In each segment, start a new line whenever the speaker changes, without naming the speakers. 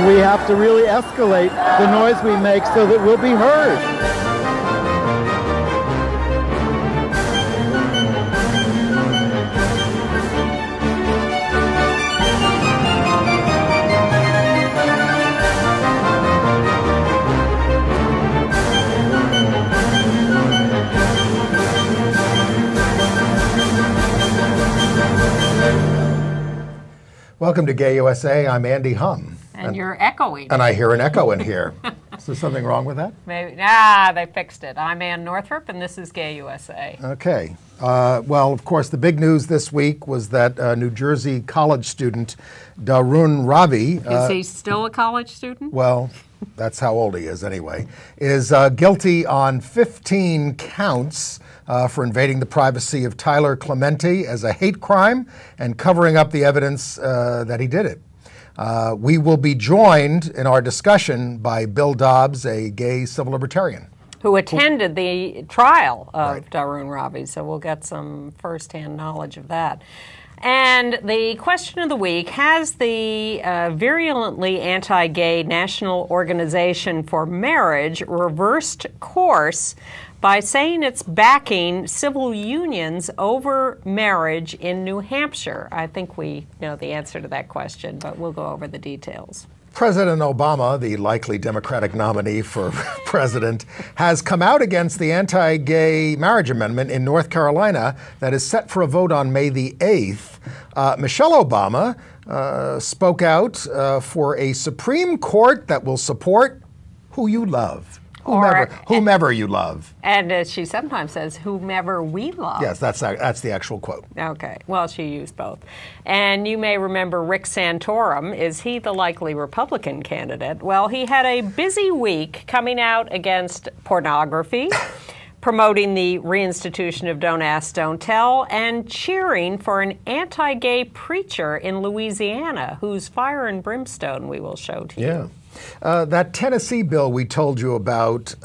we have to really escalate the noise we make so that we'll be heard.
Welcome to Gay USA. I'm Andy Hum.
And you're echoing.
And I hear an echo in here. Is there something wrong with that?
Maybe. Nah, they fixed it. I'm Ann Northrup, and this is Gay USA.
Okay. Well, of course, the big news this week was that New Jersey college student Darun Ravi...
Is he still a college student?
Well, that's how old he is anyway. Is guilty on 15 counts for invading the privacy of Tyler Clementi as a hate crime and covering up the evidence that he did it. We will be joined in our discussion by Bill Dobbs, a gay civil libertarian.
Who attended the trial of
Right.
Darun Ravi, so we'll get some firsthand knowledge of that. And the question of the week, has the virulently anti-gay National Organization for Marriage reversed course by saying it's backing civil unions over marriage in New Hampshire? I think we know the answer to that question, but we'll go over the details.
President Obama, the likely Democratic nominee for president, has come out against the anti-gay marriage amendment in North Carolina that is set for a vote on May the 8th. Michelle Obama spoke out for a Supreme Court that will support who you love. Whomever you love.
And as she sometimes says, whomever we love.
Yes, that's the actual quote.
Okay. Well, she used both. And you may remember Rick Santorum. Is he the likely Republican candidate? Well, he had a busy week coming out against pornography, promoting the reinstitution of Don't Ask, Don't Tell, and cheering for an anti-gay preacher in Louisiana whose fire and brimstone we will show to you.
Yeah. That Tennessee bill we told you about,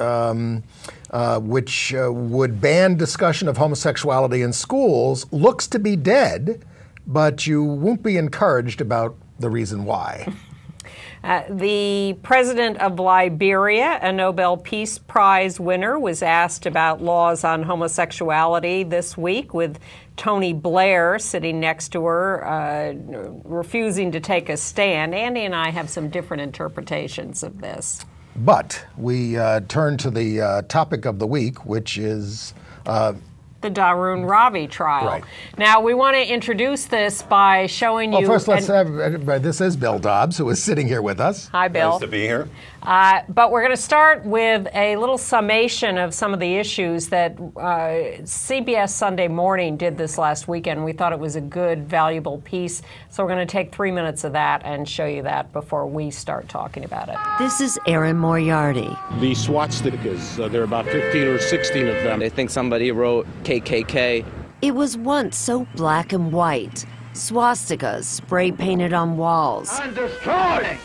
which would ban discussion of homosexuality in schools, looks to be dead, but you won't be encouraged about the reason why.
The president of Liberia, a Nobel Peace Prize winner, was asked about laws on homosexuality this week, with Tony Blair sitting next to her, refusing to take a stand. Andy and I have some different interpretations of this.
But we turn to the topic of the week, which is...
the Darun Ravi trial.
Right.
Now, we want to introduce this by showing you...
Well, first, let's have... This is Bill Dobbs, who is sitting here with us.
Hi, Bill.
Nice to be here.
But we're going to start with a little summation of some of the issues that CBS Sunday Morning did this last weekend. We thought it was a good, valuable piece. So we're going to take 3 minutes of that and show you that before we start talking about it.
This is Erin Moriarty.
The swastikas, there are about 15 or 16 of them.
They think somebody wrote KKK.
It was once so black and white. Swastikas spray painted on walls.
And destroying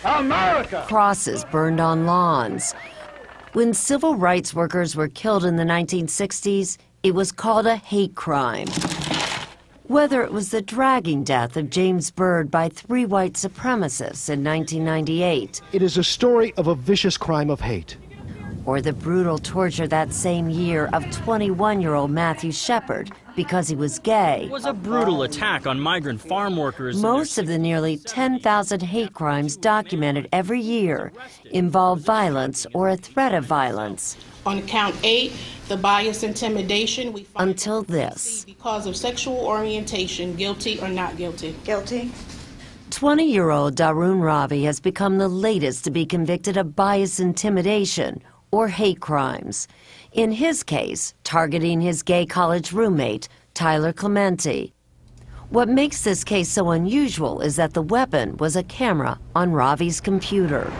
America.
Crosses burned on lawns. When civil rights workers were killed in the 1960s, it was called a hate crime. Whether it was the dragging death of James Byrd by 3 white supremacists in 1998,
It is a story of a vicious crime of hate.
or the brutal torture that same year of 21-year-old Matthew Shepard because he was gay.
It was a brutal attack on migrant farm workers.
Most of the nearly 10,000 hate crimes documented every year involve violence or a threat of violence.
On count 8, the bias intimidation, we find
Until this.
because of sexual orientation, guilty or not guilty.
Guilty.
20-year-old Darun Ravi has become the latest to be convicted of bias intimidation or hate crimes. In his case, targeting his gay college roommate, Tyler Clementi. What makes this case so unusual is that the weapon was a camera on Ravi's computer.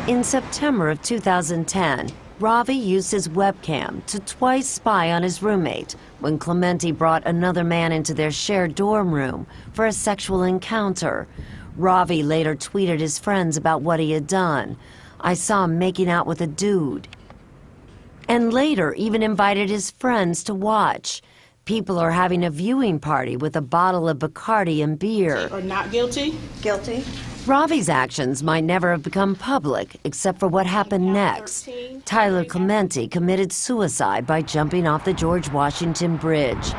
In September of 2010, Ravi used his webcam to twice spy on his roommate when Clementi brought another man into their shared dorm room for a sexual encounter. Ravi later tweeted his friends about what he had done. I saw him making out with a dude. And later even invited his friends to watch. People are having a viewing party with a bottle of Bacardi and beer.
Or not guilty.
Guilty.
Ravi's actions might never have become public except for what happened next. Tyler Clementi committed suicide by jumping off the George Washington Bridge.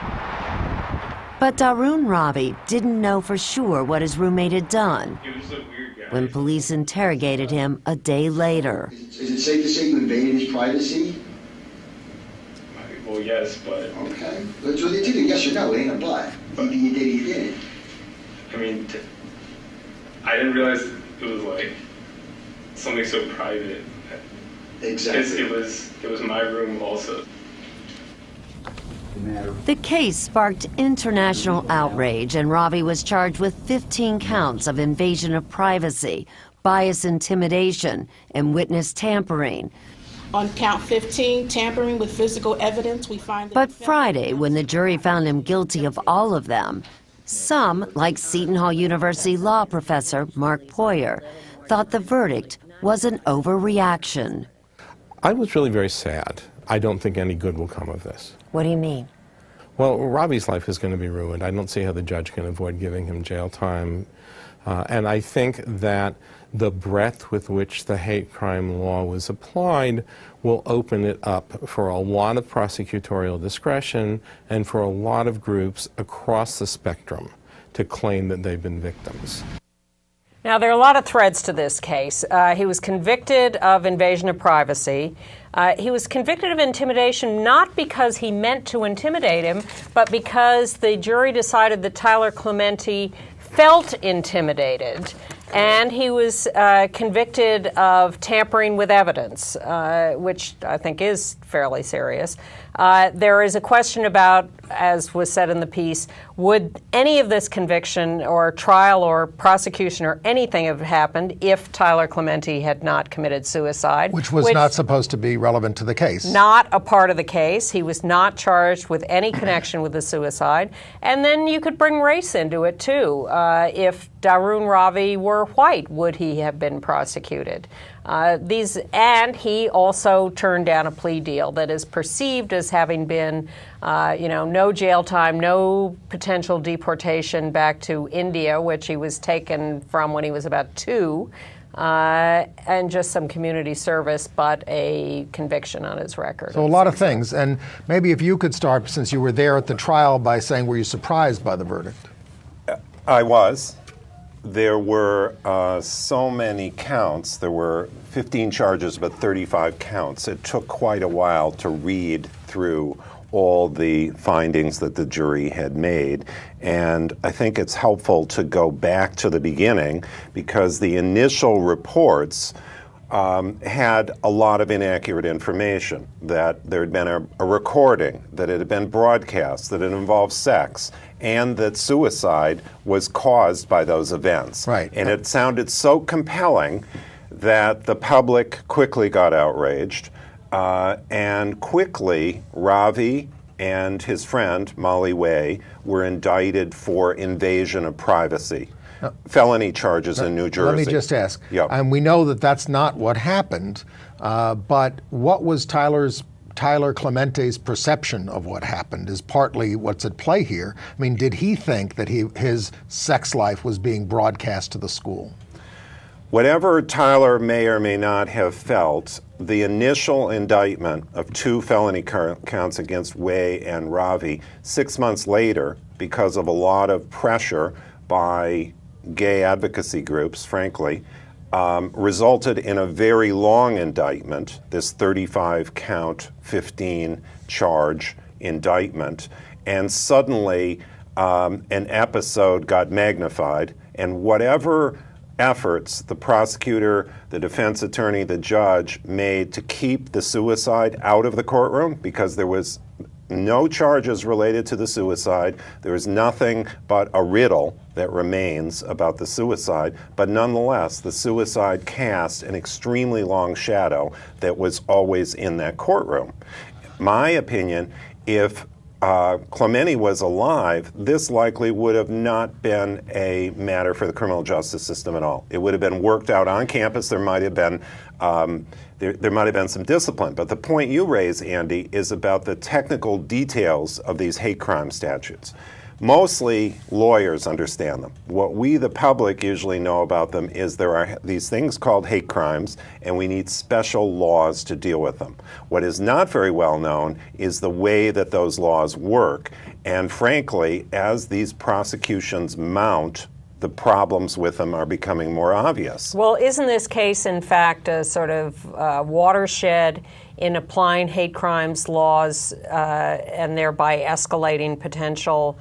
But Daroon Ravi didn't know for sure what his roommate had done when police interrogated him a day later.
Is it safe to say you invaded his privacy?
Well, yes, but...
Okay. That's what you did. Yes or no, it ain't a but. Either you did or you didn't.
I mean, I didn't realize it was like something so private.
Exactly.
It was my room also.
The case sparked international outrage, and Ravi was charged with 15 counts of invasion of privacy, bias intimidation, and witness tampering.
On count 15, tampering with physical evidence, we find...
But Friday, when the jury found him guilty of all of them, some, like Seton Hall University law professor Mark Poyer, thought the verdict was an overreaction.
I was really very sad. I don't think any good will come of this.
What do you mean?
Well, Ravi's life is going to be ruined. I don't see how the judge can avoid giving him jail time. And I think that the breadth with which the hate crime law was applied will open it up for a lot of prosecutorial discretion and for a lot of groups across the spectrum to claim that they've been victims.
Now, there are a lot of threads to this case. He was convicted of invasion of privacy. He was convicted of intimidation not because he meant to intimidate him, but because the jury decided that Tyler Clementi felt intimidated. And he was convicted of tampering with evidence, which I think is fairly serious. There is a question about, as was said in the piece, would any of this conviction or trial or prosecution or anything have happened if Tyler Clementi had not committed suicide?
Which was not supposed to be relevant to the case.
Not a part of the case. He was not charged with any connection with the suicide. And then you could bring race into it, too. If Daroon Ravi were white, would he have been prosecuted? And he also turned down a plea deal that is perceived as having been, no jail time, no potential deportation back to India, which he was taken from when he was about 2, and just some community service, but a conviction on his record.
So a lot of things. And maybe if you could start, since you were there at the trial, by saying, were you surprised by the verdict?
I was. There were so many counts. There were 15 charges, but 35 counts. It took quite a while to read through all the findings that the jury had made. And I think it's helpful to go back to the beginning because the initial reports had a lot of inaccurate information, that there had been a recording, that it had been broadcast, that it involved sex, and that suicide was caused by those events.
Right.
And it sounded so compelling that the public quickly got outraged, and quickly Ravi and his friend, Molly Way, were indicted for invasion of privacy. Felony charges in New Jersey.
Let me just ask,
Yep.
and we know that that's not what happened, but what was Tyler Clementi's perception of what happened is partly what's at play here. I mean, did he think that his sex life was being broadcast to the school?
Whatever Tyler may or may not have felt, the initial indictment of 2 felony counts against Way and Ravi 6 months later, because of a lot of pressure by gay advocacy groups, frankly, resulted in a very long indictment, this 35-count, 15-charge indictment. And suddenly, an episode got magnified, and whatever efforts the prosecutor, the defense attorney, the judge made to keep the suicide out of the courtroom, because there was no charges related to the suicide. There is nothing but a riddle that remains about the suicide, but nonetheless, the suicide cast an extremely long shadow that was always in that courtroom. My opinion, if Clementi was alive, this likely would have not been a matter for the criminal justice system at all. It would have been worked out on campus. There might have been there might have been some discipline. But the point you raise, Andy, is about the technical details of these hate crime statutes. Mostly lawyers understand them. What we, the public, usually know about them is there are these things called hate crimes, and we need special laws to deal with them. What is not very well known is the way that those laws work. And frankly, as these prosecutions mount, the problems with them are becoming more obvious.
Well, isn't this case, in fact, a sort of watershed in applying hate crimes laws and thereby escalating potential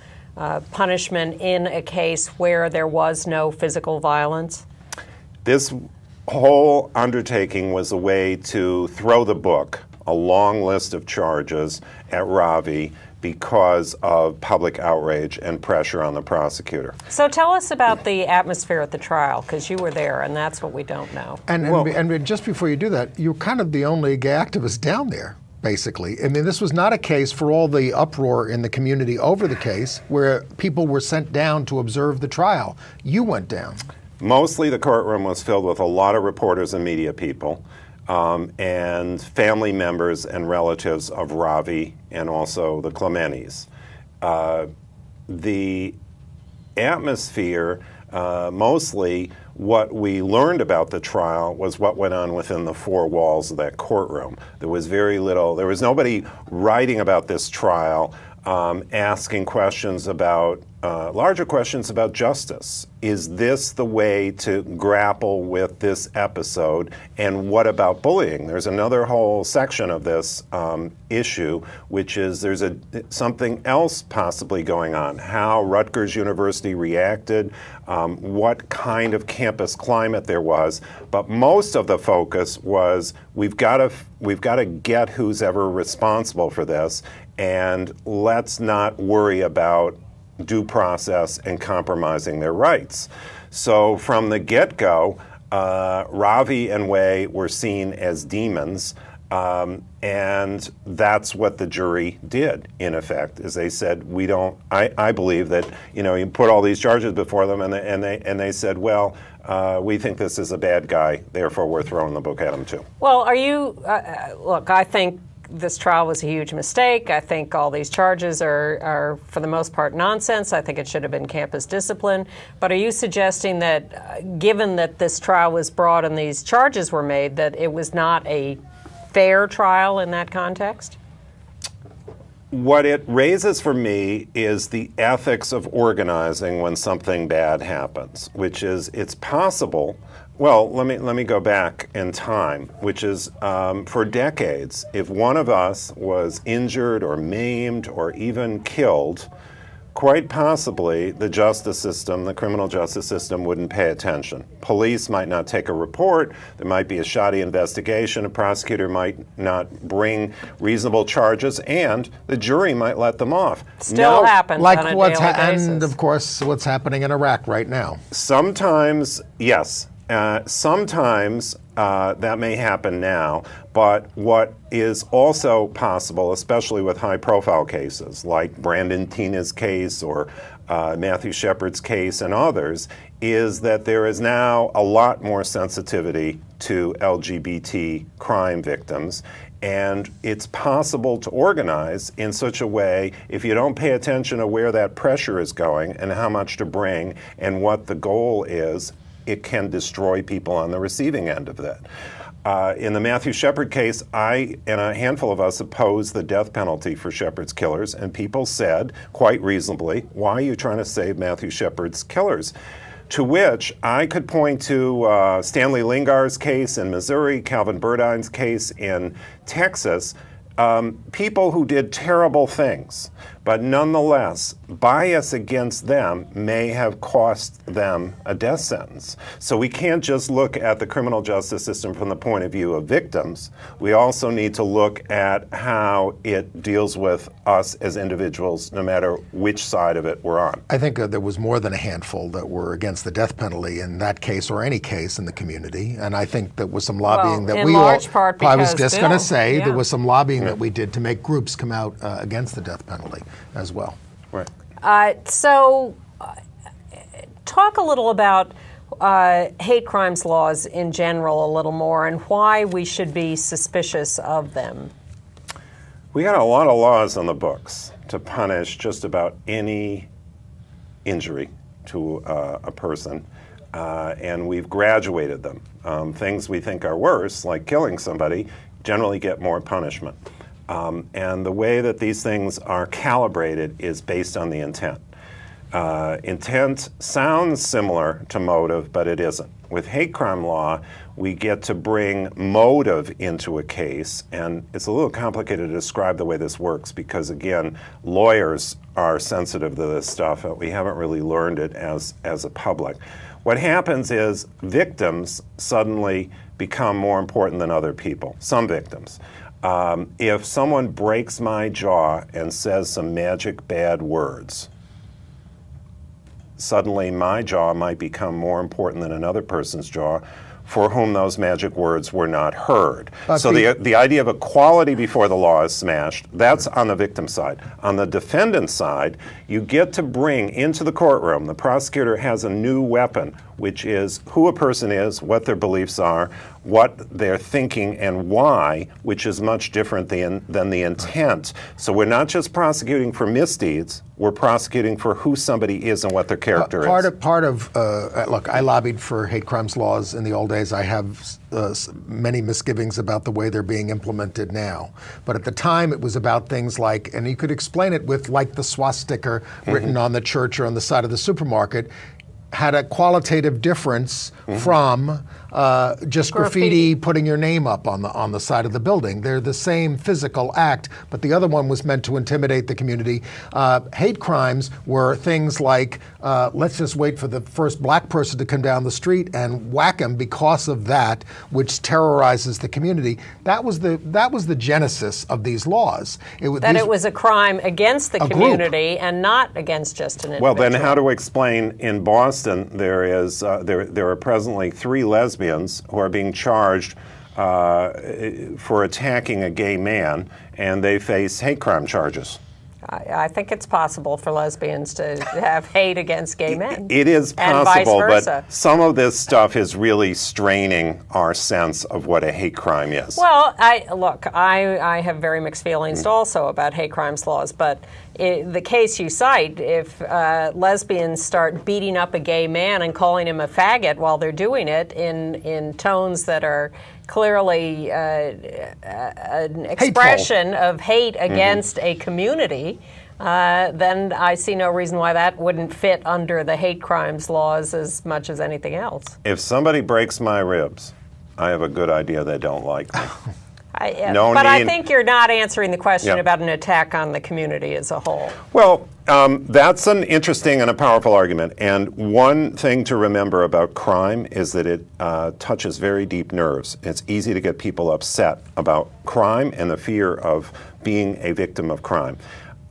punishment in a case where there was no physical violence?
This whole undertaking was a way to throw the book, a long list of charges, at Ravi because of public outrage and pressure on the prosecutor.
So tell us about the atmosphere at the trial, because you were there, and that's what we don't know.
And just before you do that, you're kind of the only gay activist down there, basically. I mean, this was not a case for all the uproar in the community over the case where people were sent down to observe the trial. You went down.
Mostly the courtroom was filled with a lot of reporters and media people. And family members and relatives of Ravi and also the Clementis. The atmosphere, mostly what we learned about the trial was what went on within the four walls of that courtroom. There was very little, there was nobody writing about this trial, asking questions about, larger questions about justice. Is this the way to grapple with this episode? And what about bullying? There's another whole section of this issue, which is there's something else possibly going on. How Rutgers University reacted, what kind of campus climate there was. But most of the focus was we've got to get who's ever responsible for this, and let's not worry about due process and compromising their rights. So from the get-go, Ravi and Wei were seen as demons, and that's what the jury did, in effect, is they said, we don't, I believe that, you put all these charges before them, and they said, well, we think this is a bad guy, therefore we're throwing the book at him too.
Well, are you, look, I think this trial was a huge mistake. I think all these charges are, for the most part, nonsense. I think it should have been campus discipline. But are you suggesting that, given that this trial was brought and these charges were made, that it was not a fair trial in that context?
What it raises for me is the ethics of organizing when something bad happens, which is it's possible. Well, let me go back in time, which is for decades, if one of us was injured or maimed or even killed, quite possibly the justice system, the criminal justice system, wouldn't pay attention. Police might not take a report, there might be a shoddy investigation, a prosecutor might not bring reasonable charges, and the jury might let them off.
Still happens on a daily basis.
And of course, what's happening in Iraq right now.
Sometimes, yes. Sometimes that may happen now, but what is also possible, especially with high-profile cases like Brandon Tina's case or Matthew Shepard's case and others, is that there is now a lot more sensitivity to LGBT crime victims. And it's possible to organize in such a way, if you don't pay attention to where that pressure is going and how much to bring and what the goal is, it can destroy people on the receiving end of that. In the Matthew Shepard case, I and a handful of us opposed the death penalty for Shepard's killers, and people said, quite reasonably, why are you trying to save Matthew Shepard's killers? To which I could point to Stanley Lingar's case in Missouri, Calvin Burdine's case in Texas, people who did terrible things, but nonetheless, bias against them may have cost them a death sentence. So we can't just look at the criminal justice system from the point of view of victims. We also need to look at how it deals with us as individuals, no matter which side of it we're on.
I think there was more than a handful that were against the death penalty in that case or any case in the community. And I think there was some lobbying that we all, I was just going to say, there was some lobbying that we did to make groups come out against the death penalty as well.
Right.
So talk a little about hate crimes laws in general a little more and why we should be suspicious of them.
We got a lot of laws on the books to punish just about any injury to a person, and we've graduated them. Things we think are worse, like killing somebody, generally get more punishment. And the way that these things are calibrated is based on the intent. Intent sounds similar to motive, but it isn't. With hate crime law, we get to bring motive into a case, and it's a little complicated to describe the way this works because, again, lawyers are sensitive to this stuff, and we haven't really learned it as a public. What happens is victims suddenly become more important than other people, some victims. If someone breaks my jaw and says some magic bad words, suddenly my jaw might become more important than another person's jaw for whom those magic words were not heard. So the idea of equality before the law is smashed. That's on the victim side. On the defendant side, you get to bring into the courtroom, the prosecutor has a new weapon, which is who a person is, what their beliefs are, what they're thinking and why, which is much different than the intent. So we're not just prosecuting for misdeeds, we're prosecuting for who somebody is and what their character is.
Part of look, I lobbied for hate crimes laws in the old days. I have many misgivings about the way they're being implemented now. But at the time, it was about things like, and you could explain it with like the swastika written on the church or on the side of the supermarket, had a qualitative difference from just graffiti putting your name up on the side of the building. They're the same physical act, but the other one was meant to intimidate the community. Hate crimes were things like, let's just wait for the first black person to come down the street and whack him because of that, which terrorizes the community. That was the genesis of these laws. It was a crime against the community and not against just an individual.
Well, then how to explain in Boston there are presently 3 lesbians who are being charged for attacking a gay man, and they face hate crime charges.
I think it's possible for lesbians to have hate against gay men.
It is possible, but some of this stuff is really straining our sense of what a hate crime is.
Well, I have very mixed feelings also about hate crimes laws, but the case you cite, if lesbians start beating up a gay man and calling him a faggot while they're doing it in tones that are clearly an expression of hate against a community, then I see no reason why that wouldn't fit under the hate crimes laws as much as anything else.
If somebody breaks my ribs, I have a good idea they don't like me.
I think you're not answering the question about an attack on the community as a whole.
Well, that's an interesting and a powerful argument. And one thing to remember about crime is that it touches very deep nerves. It's easy to get people upset about crime and the fear of being a victim of crime.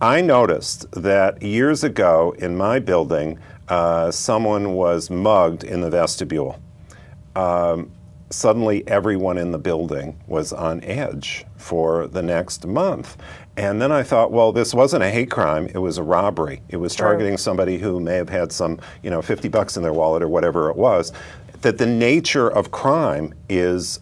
I noticed that years ago in my building, someone was mugged in the vestibule. Suddenly everyone in the building was on edge for the next month. And then I thought, well, this wasn't a hate crime, it was a robbery. It was targeting somebody who may have had some, $50 in their wallet or whatever it was. That the nature of crime is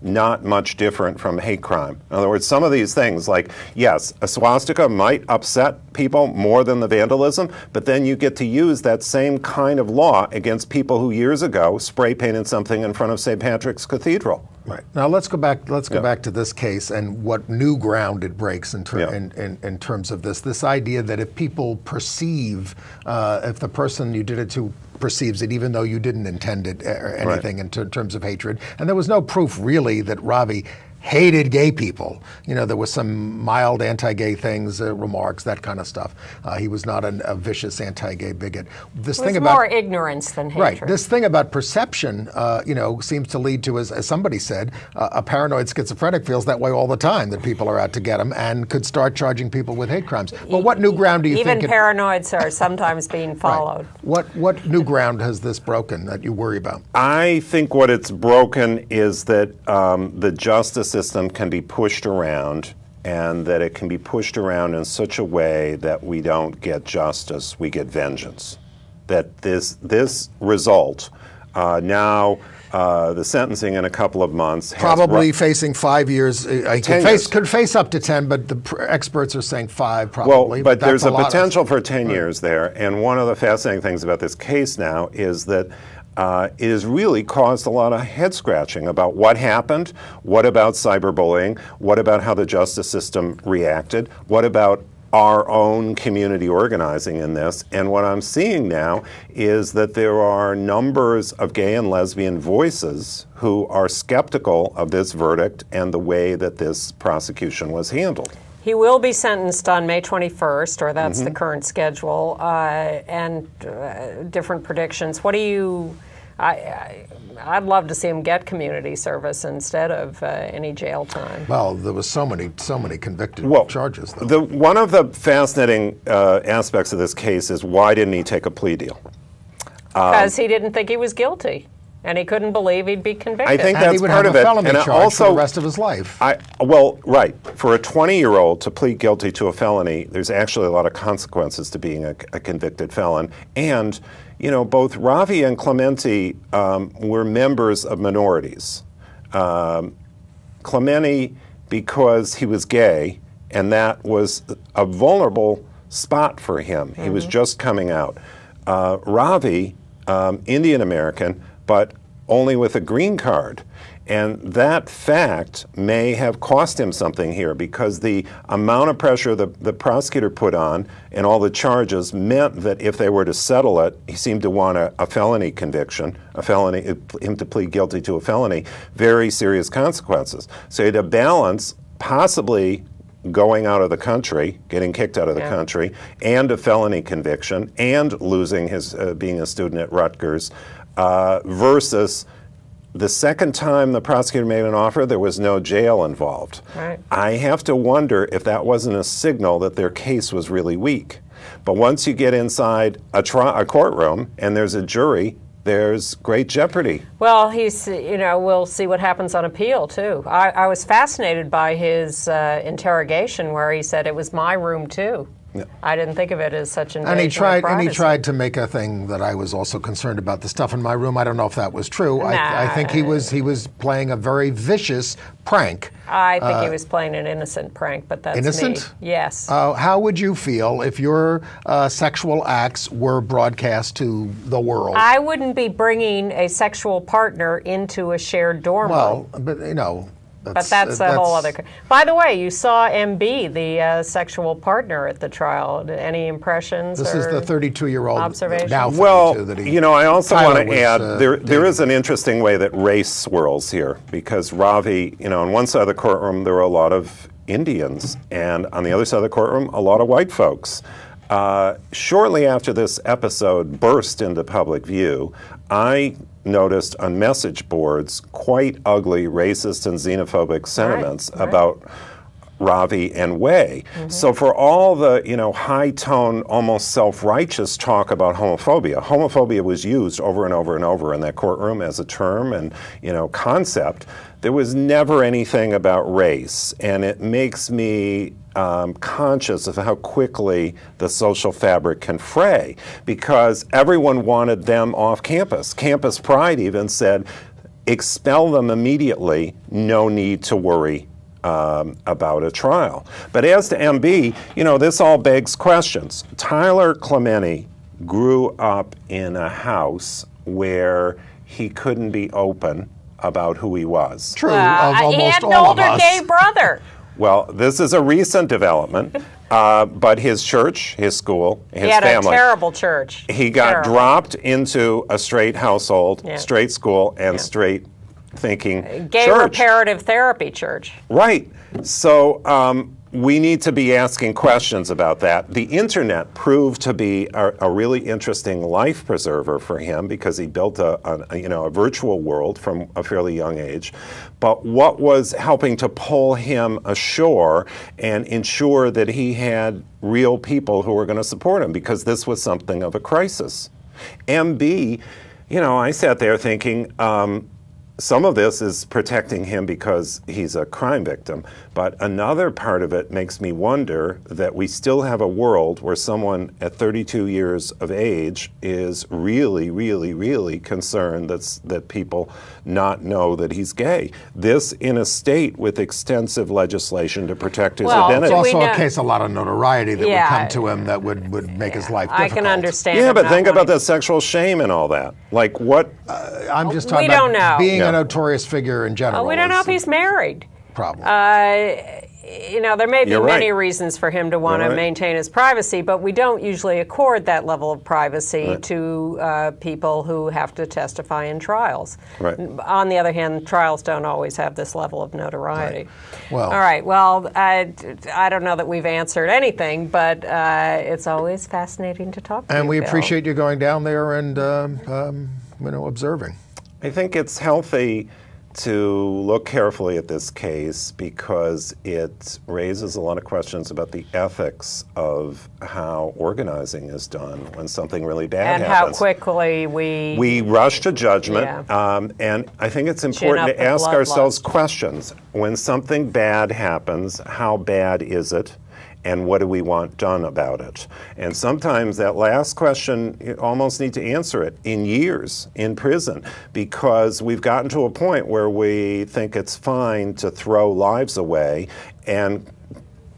not much different from hate crime. In other words, some of these things, like, yes, a swastika might upset people more than the vandalism, but then you get to use that same kind of law against people who years ago spray painted something in front of St. Patrick's Cathedral.
Right. Now let's go back. Let's go back to this case and what new ground it breaks in terms of this. This idea that if people perceive, if the person you did it to perceives it, even though you didn't intend it or anything in terms of hatred, and there was no proof really that Ravi hated gay people. There was some mild anti-gay things, remarks, that kind of stuff. He was not a vicious anti-gay bigot. This thing about
more ignorance than hatred.
Right. This thing about perception, seems to lead to, as somebody said, a paranoid schizophrenic feels that way all the time, that people are out to get him, and could start charging people with hate crimes. Well, what new ground do you think?
Even paranoids are sometimes being followed.
Right. What new ground has this broken that you worry about?
I think what it's broken is that the justice system can be pushed around, and that it can be pushed around in such a way that we don't get justice, we get vengeance. That this result Now, the sentencing in a couple of months.
Probably facing 5 years. Could face up to 10, but the experts are saying 5 probably.
Well, but there's a potential for 10 years there. And one of the fascinating things about this case now is that it has really caused a lot of head scratching about what happened, what about cyberbullying, what about how the justice system reacted, what about our own community organizing in this. And what I'm seeing now is that there are numbers of gay and lesbian voices who are skeptical of this verdict and the way that this prosecution was handled.
He will be sentenced on May 21st, or that's the current schedule, and different predictions. What do you... I'd love to see him get community service instead of any jail time.
Well, there was so many convicted charges, though.
One of the fascinating aspects of this case is why didn't he take a plea deal?
Because he didn't think he was guilty, and he couldn't believe he'd be convicted.
I think that's part of it.
And he would have a felony charge for the rest of his life.
Well, right. For a 20-year-old to plead guilty to a felony, there's actually a lot of consequences to being a convicted felon. And you know, both Ravi and Clemente were members of minorities. Clemente because he was gay, and that was a vulnerable spot for him. He was just coming out. Ravi, Indian American, but only with a green card. And that fact may have cost him something here, because the amount of pressure the prosecutor put on and all the charges meant that if they were to settle it, he seemed to want a felony conviction, him to plead guilty to a felony, very serious consequences. So he had to balance possibly going out of the country, getting kicked out of the country, and a felony conviction, and losing his being a student at Rutgers, versus the second time the prosecutor made an offer, there was no jail involved.
Right.
I have to wonder if that wasn't a signal that their case was really weak. But once you get inside a courtroom and there's a jury, there's great jeopardy.
Well, we'll see what happens on appeal, too. I was fascinated by his interrogation where he said it was my room, too. Yeah. I didn't think of it as such an invasion of privacy.
And he tried to make a thing that I was also concerned about, the stuff in my room. I don't know if that was true. I think he was playing a very vicious prank.
I think he was playing an innocent prank, but that's
innocent?
Me. Yes.
How would you feel if your sexual acts were broadcast to the world?
I wouldn't be bringing a sexual partner into a shared dorm room.
Well, but you know.
But that's a whole other... By the way, you saw MB, the sexual partner at the trial. Any impressions?
This is the 32-year-old.
Observation?
Now 32
well,
that he,
you know, I also want to add, there is an
dating.
interesting way that race swirls here, because Ravi, you know, on one side of the courtroom, there were a lot of Indians, and on the other side of the courtroom, a lot of white folks. Shortly after this episode burst into public view, I noticed on message boards quite ugly racist and xenophobic sentiments about Ravi and Wei. So for all the, you know, high-tone, almost self-righteous talk about homophobia was used over and over and over in that courtroom as a term and, you know, concept. There was never anything about race, and it makes me conscious of how quickly the social fabric can fray, because everyone wanted them off campus. Campus Pride even said, expel them immediately, no need to worry about a trial. But as to MB, you know, this all begs questions. Tyler Clemente grew up in a house where he couldn't be open about who he was.
True, of almost
he had an
all
older
of us.
gay brother.
Well, this is a recent development, but his church, his school, his family.
He had a terrible church.
He got dropped into a straight household, straight school, and straight thinking
gay
church.
reparative therapy church.
Right. So we need to be asking questions about that. The internet proved to be a really interesting life preserver for him, because he built a virtual world from a fairly young age. But what was helping to pull him ashore and ensure that he had real people who were going to support him, because this was something of a crisis. MB, you know, I sat there thinking, some of this is protecting him because he's a crime victim, but another part of it makes me wonder that we still have a world where someone at 32 years of age is really, really, really concerned that people not know that he's gay. This in a state with extensive legislation to protect his identity.
It's also a case of a lot of notoriety that would come to him that would make his life difficult.
I can understand.
Yeah, but think about the sexual shame and all that. Like what?
I'm just talking about being a notorious figure in general.
We don't know if he's married.
Problem.
You know, there may be many reasons for him to want to maintain his privacy, but we don't usually accord that level of privacy to people who have to testify in trials.
Right.
On the other hand, trials don't always have this level of notoriety.
Well,
all right. Well, I don't know that we've answered anything, but it's always fascinating to talk to you,
and we
Bill.
appreciate you going down there and observing.
I think it's healthy to look carefully at this case because it raises a lot of questions about the ethics of how organizing is done when something really bad happens.
And how quickly we
rush to judgment. And I think it's important to ask ourselves questions. When something bad happens, how bad is it? And what do we want done about it? And sometimes that last question, you almost need to answer it in years in prison, because we've gotten to a point where we think it's fine to throw lives away and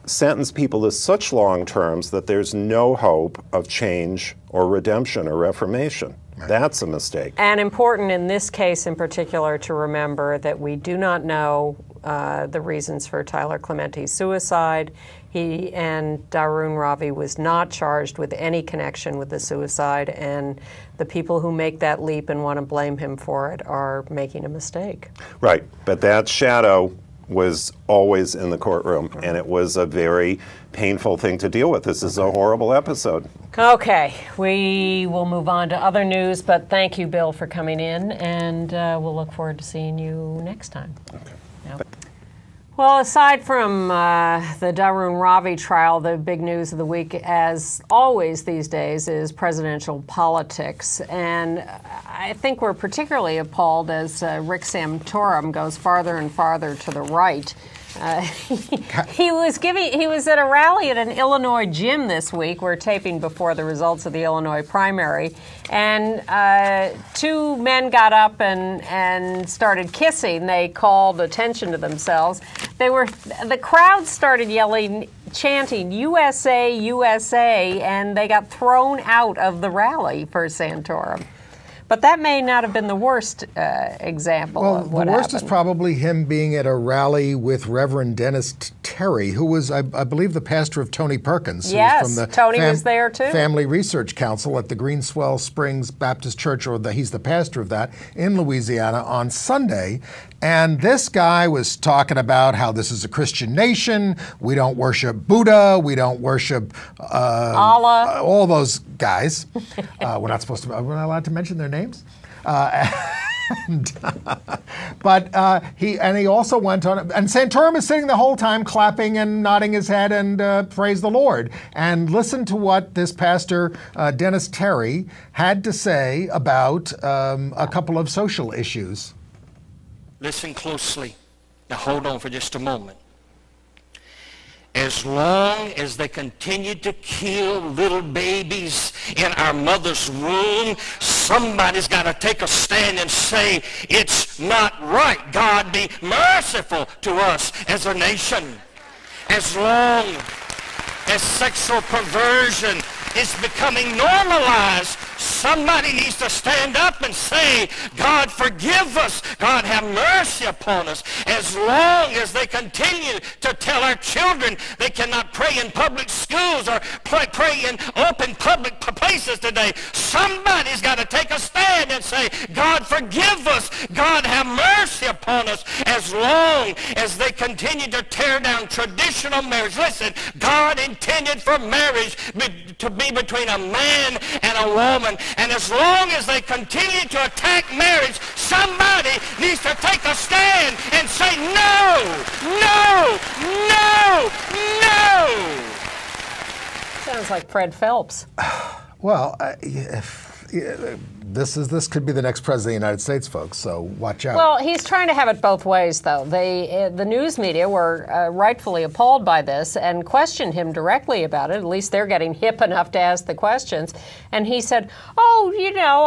sentence people to such long terms that there's no hope of change or redemption or reformation. That's a mistake.
And important in this case in particular to remember that we do not know the reasons for Tyler Clementi's suicide. He and Daroon Ravi was not charged with any connection with the suicide, and the people who make that leap and want to blame him for it are making a mistake.
Right, but that shadow was always in the courtroom, and it was a very painful thing to deal with. This is a horrible episode.
Okay, we will move on to other news, but thank you, Bill, for coming in, and we'll look forward to seeing you next time.
Okay.
Yep. Well, aside from the Daroon Ravi trial, the big news of the week, as always these days, is presidential politics. And I think we're particularly appalled as Rick Santorum goes farther and farther to the right. He was at a rally at an Illinois gym this week. We're taping before the results of the Illinois primary, and two men got up and started kissing. They called attention to themselves. The crowd started yelling, chanting USA, USA, and they got thrown out of the rally for Santorum. But that may not have been the worst example of what happened.
The worst is probably him being at a rally with Reverend Dennis Terry, who was, I believe, the pastor of Tony Perkins.
Yes,
from the
Tony was there too.
Family Research Council at the Greenswell Springs Baptist Church, or he's the pastor of that, in Louisiana on Sunday. And this guy was talking about how this is a Christian nation, we don't worship Buddha, we don't worship
Allah,
all those guys. We're not allowed to mention their names. But he also went on, and Santorum is sitting the whole time clapping and nodding his head and praise the Lord. And listen to what this pastor, Dennis Terry, had to say about a couple of social issues.
Listen closely. Now hold on for just a moment. As long as they continue to kill little babies in our mother's womb, somebody's got to take a stand and say, it's not right. God be merciful to us as a nation. As long as sexual perversion is becoming normalized, somebody needs to stand up and say, God forgive us, God have mercy upon us. As long as they continue to tell our children they cannot pray in public schools or pray in open public places today, somebody's got to take a stand and say, God forgive us, God have mercy upon us. As long as they continue to tear down traditional marriage, listen, God intended for marriage to be between a man and a woman. And as long as they continue to attack marriage, somebody needs to take a stand and say, no, no, no, no.
Sounds like Fred Phelps.
Well, this could be the next president of the United States, folks. So watch out.
Well, he's trying to have it both ways, though. The news media were rightfully appalled by this and questioned him directly about it. At least they're getting hip enough to ask the questions. And he said, "Oh, you know,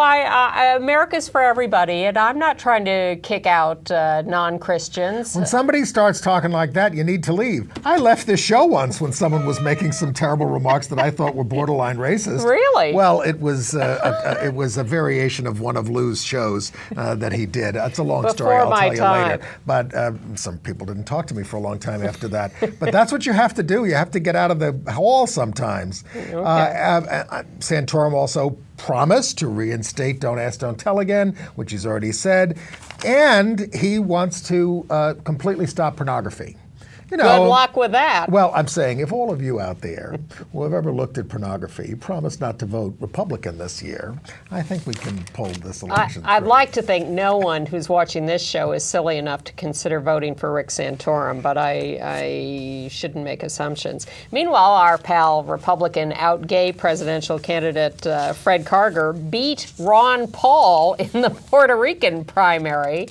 America's for everybody, and I'm not trying to kick out non-Christians."
When somebody starts talking like that, you need to leave. I left this show once when someone was making some terrible remarks that I thought were borderline racist.
Really?
Well, it was a variation of one of Lou's shows that he did. It's a long story. I'll tell you later. But some people didn't talk to me for a long time after that. But that's what you have to do. You have to get out of the hall sometimes. Okay. Santorum also promised to reinstate Don't Ask, Don't Tell again, which he's already said. And he wants to completely stop pornography. You know,
good luck with that.
Well, I'm saying if all of you out there who have ever looked at pornography promise not to vote Republican this year, I think we can pull this election
I'd like to think no one who's watching this show is silly enough to consider voting for Rick Santorum, but I shouldn't make assumptions. Meanwhile, our pal Republican out-gay presidential candidate Fred Karger beat Ron Paul in the Puerto Rican primary.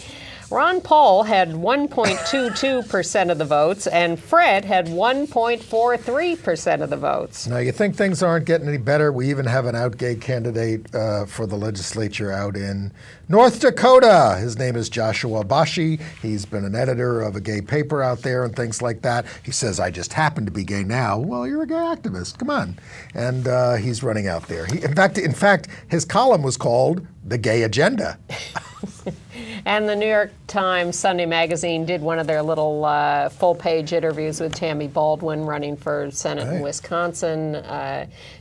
Ron Paul had 1.22% of the votes, and Fred had 1.43% of the votes.
Now, you think things aren't getting any better? We even have an out-gay candidate for the legislature out in North Dakota. His name is Joshua Bashi. He's been an editor of a gay paper out there and things like that. He says, I just happen to be gay now. Well, you're a gay activist. Come on. And he's running out there. In fact, his column was called The Gay Agenda.
And the New York Times Sunday Magazine did one of their little full-page interviews with Tammy Baldwin running for Senate in Wisconsin.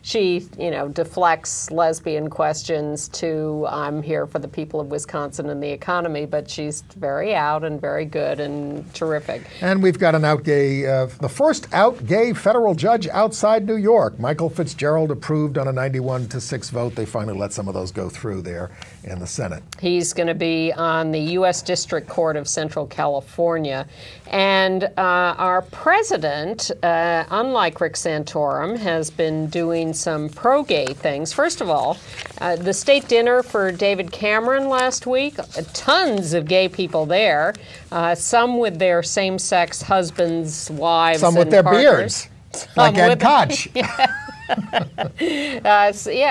She, deflects lesbian questions to I'm here for the people of Wisconsin and the economy, but she's very out and very good and terrific.
And we've got an out-gay, the first out-gay federal judge outside New York. Michael Fitzgerald approved on a 91-6 vote. They finally let some of those go through there in the Senate.
He's going to be on the U.S. District Court of Central California. And our president, unlike Rick Santorum, has been doing some pro-gay things. First of all, the state dinner for David Cameron last week, tons of gay people there, some with their same-sex husbands, wives,
some with their beards, like Ed Koch.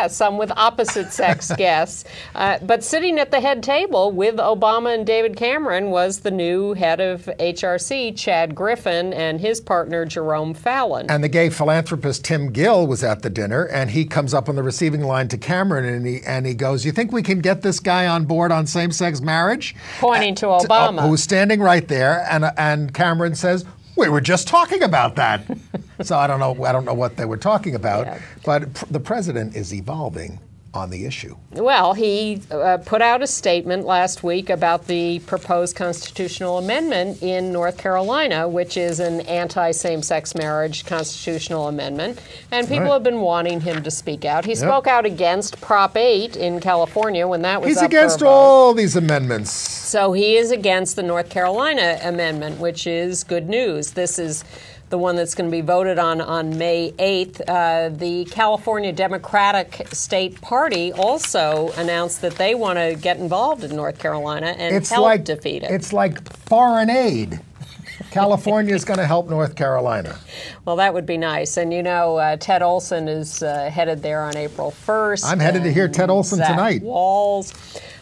Some with opposite-sex guests. But sitting at the head table with Obama and David Cameron was the new head of HRC, Chad Griffin, and his partner, Jerome Fallon.
And the gay philanthropist Tim Gill was at the dinner, and he comes up on the receiving line to Cameron, and he goes, you think we can get this guy on board on same-sex marriage?
Pointing to Obama.
Who's standing right there, and Cameron says, we were just talking about that. So I don't know what they were talking about, but the president is evolving on the issue.
Well, he put out a statement last week about the proposed constitutional amendment in North Carolina, which is an anti-same-sex marriage constitutional amendment, and people have been wanting him to speak out. He spoke out against Prop 8 in California when that was
He's
up
against
for a vote.
all these amendments.
So he is against the North Carolina amendment, which is good news. This is the one that's going to be voted on May 8th. The California Democratic State Party also announced that they want to get involved in North Carolina and help defeat it.
It's like foreign aid. California is going to help North Carolina.
Well, that would be nice. And, Ted Olson is headed there on April 1st.
I'm headed to hear Ted Olson tonight.
Walls.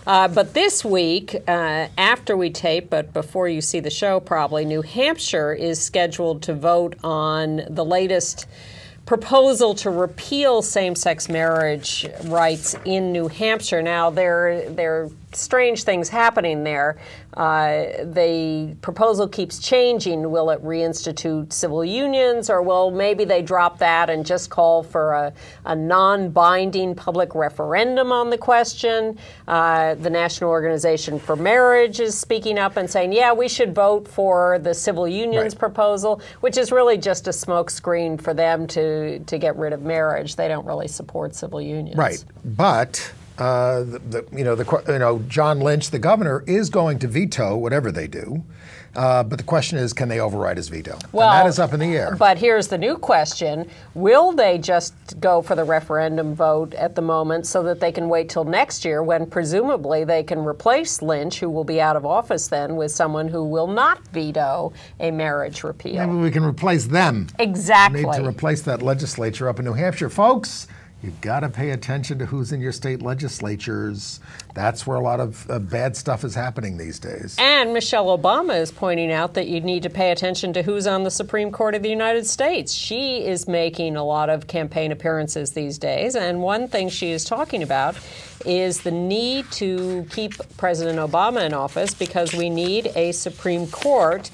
But this week, after we tape, but before you see the show probably, New Hampshire is scheduled to vote on the latest proposal to repeal same-sex marriage rights in New Hampshire. Now, there are strange things happening there. The proposal keeps changing. Will it reinstitute civil unions, or will maybe they drop that and just call for a non-binding public referendum on the question? The National Organization for Marriage is speaking up and saying, yeah, we should vote for the civil unions proposal, which is really just a smokescreen for them to get rid of marriage. They don't really support civil unions.
Right. But John Lynch, the governor, is going to veto whatever they do. But the question is, can they override his veto?
Well,
and that is up in the air.
But here's the new question. Will they just go for the referendum vote at the moment so that they can wait till next year when presumably they can replace Lynch, who will be out of office then, with someone who will not veto a marriage repeal?
Maybe we can replace them.
Exactly.
We need to replace that legislature up in New Hampshire. Folks, you've got to pay attention to who's in your state legislatures. That's where a lot of bad stuff is happening these days.
And Michelle Obama is pointing out that you need to pay attention to who's on the Supreme Court of the United States. She is making a lot of campaign appearances these days, and one thing she is talking about is the need to keep President Obama in office because we need a Supreme Court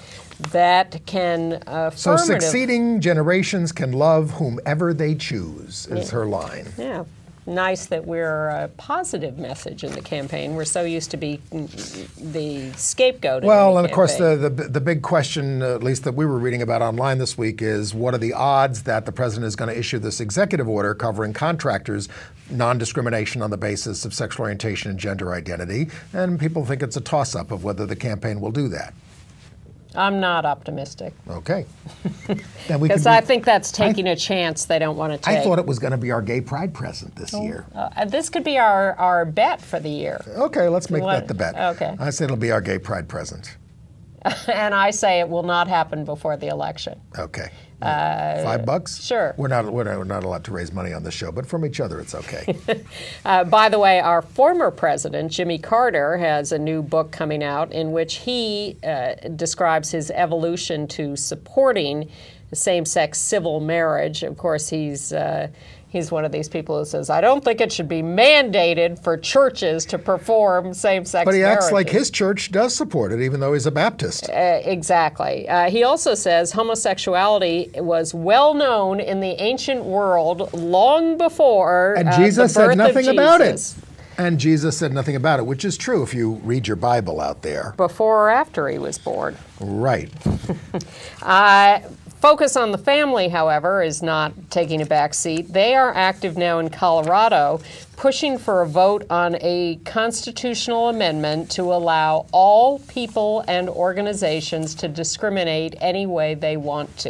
that can
So succeeding generations can love whomever they choose, is her line.
Yeah. Nice that we're a positive message in the campaign. We're so used to be the scapegoat.
Well, and of course, the big question, at least that we were reading about online this week, is what are the odds that the president is going to issue this executive order covering contractors' non-discrimination on the basis of sexual orientation and gender identity? And people think it's a toss-up of whether the campaign will do that.
I'm not optimistic.
Okay.
Because I think that's taking a chance they don't want to take.
I thought it was going to be our gay pride present this year.
This could be our bet for the year.
Okay, let's make that the bet.
Okay.
I say it'll be our gay pride present.
And I say it will not happen before the election.
Okay. $5?
Sure.
We're not allowed to raise money on the show, but from each other, it's okay.
By the way, our former president, Jimmy Carter, has a new book coming out in which he describes his evolution to supporting same-sex civil marriage. Of course, he's one of these people who says, I don't think it should be mandated for churches to perform same-sex marriage.
But he acts like his church does support it, even though he's a Baptist.
Exactly. He also says homosexuality was well known in the ancient world long before
and Jesus
the birth
said nothing
of
about
Jesus.
it. And Jesus said nothing about it, which is true if you read your Bible out there.
Before or after he was born.
Right.
Focus on the Family, however, is not taking a back seat. They are active now in Colorado, pushing for a vote on a constitutional amendment to allow all people and organizations to discriminate any way they want to.